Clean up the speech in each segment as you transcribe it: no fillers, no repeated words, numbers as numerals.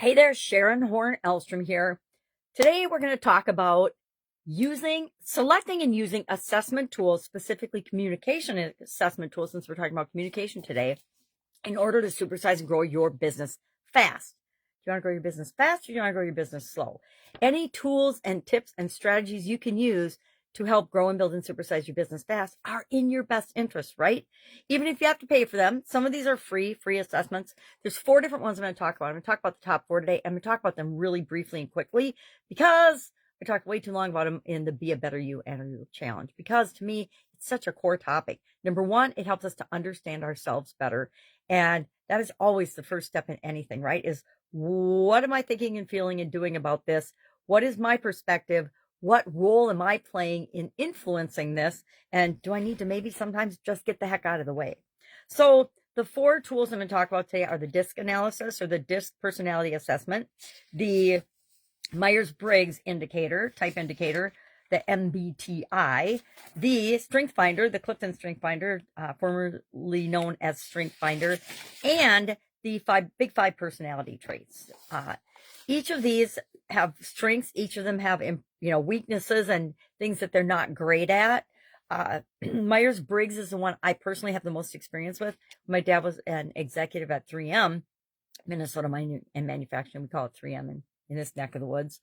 Hey there, Sharon Horn Elstrom here. Today we're going to talk about selecting and using assessment tools, specifically communication assessment tools, since we're talking about communication today, in order to supersize and grow your business fast. Do you want to grow your business fast, or do you want to grow your business slow? Any tools and tips and strategies you can use to help grow and build and supersize your business fast are in your best interest, right? Even if you have to pay for them. Some of these are free assessments. There's 4 different ones I'm going to talk about. I'm going to talk about the top 4 today. I'm going to talk about them really briefly and quickly because I talked way too long about them in the Be a Better You and You challenge, because to me, it's such a core topic. Number one, it helps us to understand ourselves better. And that is always the first step in anything, right? Is what am I thinking and feeling and doing about this? What is my perspective? What role am I playing in influencing this? And do I need to maybe sometimes just get the heck out of the way? So the 4 tools I'm going to talk about today are the DISC analysis, or the DISC personality assessment, the Myers-Briggs type indicator, the MBTI, the StrengthsFinder, the Clifton StrengthsFinder, formerly known as StrengthsFinder, and the big five personality traits. Each of these have strengths. Each of them have, weaknesses and things that they're not great at. Myers-Briggs is the one I personally have the most experience with. My dad was an executive at 3M, Minnesota Mining and Manufacturing. We call it 3M in this neck of the woods.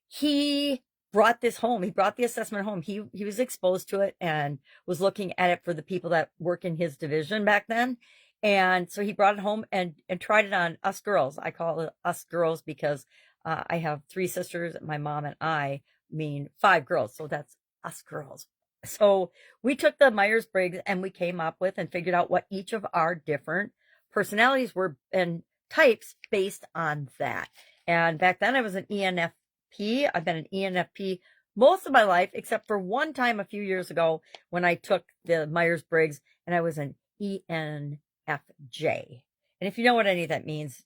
He brought this home. He brought the assessment home. He was exposed to it and was looking at it for the people that work in his division back then. And so he brought it home and tried it on us girls. I call it us girls because I have 3 sisters. My mom and I mean 5 girls. So that's us girls. So we took the Myers-Briggs and we came up with and figured out what each of our different personalities were and types based on that. And back then I was an ENFP. I've been an ENFP most of my life, except for one time a few years ago when I took the Myers-Briggs and I was an ENFJ. And if you know what any of that means,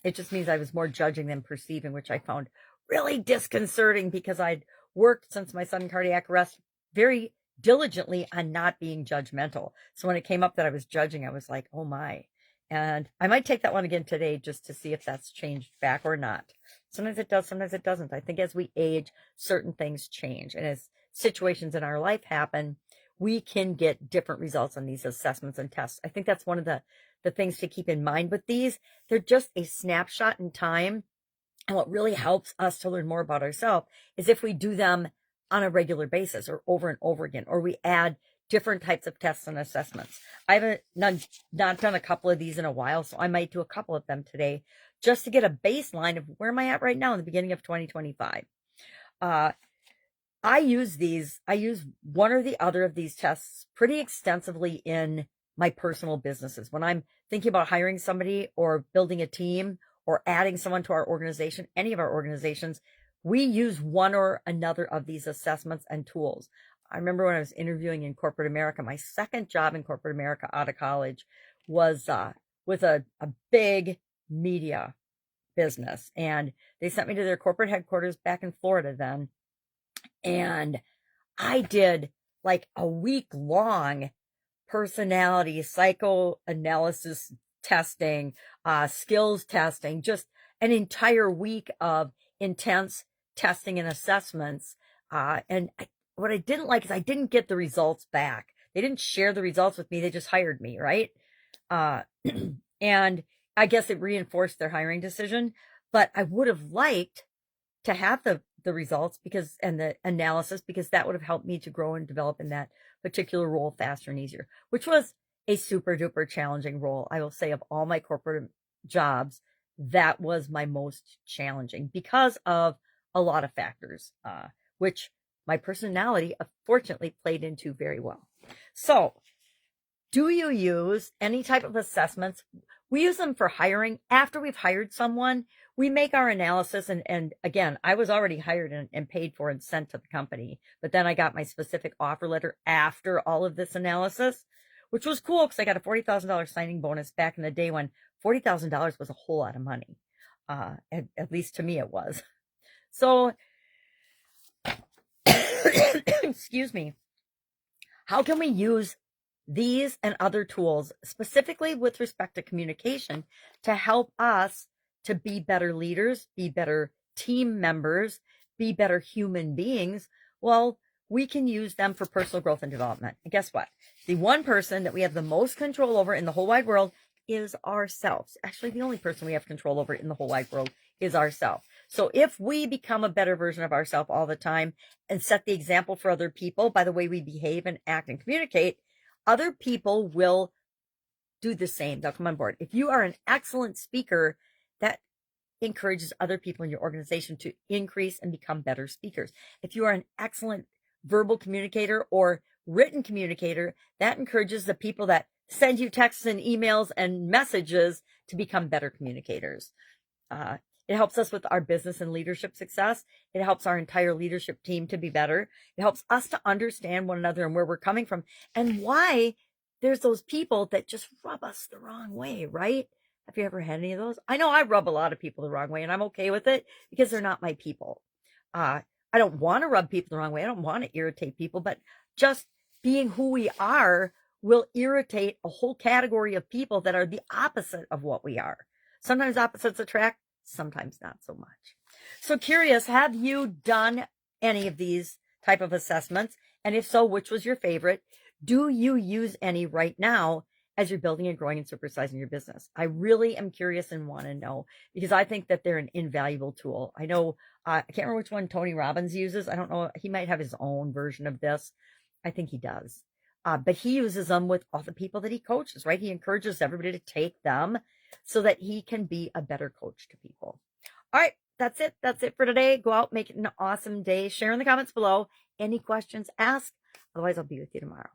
it just means I was more judging than perceiving, which I found really disconcerting because I'd worked since my sudden cardiac arrest very diligently on not being judgmental. So when it came up that I was judging, I was like, oh my. And I might take that one again today just to see if that's changed back or not. Sometimes it does, sometimes it doesn't. I think as we age, certain things change. And as situations in our life happen, we can get different results on these assessments and tests. I think that's one of the things to keep in mind with these. They're just a snapshot in time. And what really helps us to learn more about ourselves is if we do them on a regular basis or over and over again, or we add different types of tests and assessments. I haven't not done a couple of these in a while, so I might do a couple of them today just to get a baseline of where am I at right now in the beginning of 2025. I use one or the other of these tests pretty extensively in my personal businesses. When I'm thinking about hiring somebody or building a team or adding someone to our organization, any of our organizations, we use one or another of these assessments and tools. I remember when I was interviewing in corporate America, my second job in corporate America out of college was with a big media business. And they sent me to their corporate headquarters back in Florida then. And I did like a week-long personality psychoanalysis testing, skills testing, just an entire week of intense testing and assessments. What I didn't like is I didn't get the results back. They didn't share the results with me. They just hired me, right? And I guess it reinforced their hiring decision. But I would have liked to have the results and the analysis, because that would have helped me to grow and develop in that particular role faster and easier, which was a super duper challenging role. I will say of all my corporate jobs, that was my most challenging because of a lot of factors, which my personality fortunately played into very well. So do you use any type of assessments? We use them for hiring. After we've hired someone, we make our analysis. And again, I was already hired and paid for and sent to the company. But then I got my specific offer letter after all of this analysis, which was cool because I got a $40,000 signing bonus back in the day when $40,000 was a whole lot of money. At least to me it was. So, excuse me. How can we use these and other tools, specifically with respect to communication, to help us to be better leaders, be better team members, be better human beings, well, we can use them for personal growth and development. And guess what? The one person that we have the most control over in the whole wide world is ourselves. Actually, the only person we have control over in the whole wide world is ourselves. So if we become a better version of ourselves all the time and set the example for other people by the way we behave and act and communicate, other people will do the same. They'll come on board. If you are an excellent speaker, that encourages other people in your organization to increase and become better speakers. If you are an excellent verbal communicator or written communicator, that encourages the people that send you texts and emails and messages to become better communicators. It helps us with our business and leadership success. It helps our entire leadership team to be better. It helps us to understand one another and where we're coming from and why there's those people that just rub us the wrong way, right? Have you ever had any of those? I know I rub a lot of people the wrong way, and I'm okay with it because they're not my people. I don't want to rub people the wrong way. I don't want to irritate people, but just being who we are will irritate a whole category of people that are the opposite of what we are. Sometimes opposites attract, sometimes not so much. So curious, have you done any of these type of assessments? And if so, which was your favorite? Do you use any right now as you're building and growing and supersizing your business? I really am curious and want to know because I think that they're an invaluable tool. I know, I can't remember which one Tony Robbins uses. I don't know. He might have his own version of this. I think he does. But he uses them with all the people that he coaches, right? He encourages everybody to take them so that he can be a better coach to people. All right. That's it. That's it for today. Go out, make it an awesome day. Share in the comments below. Any questions, ask. Otherwise, I'll be with you tomorrow.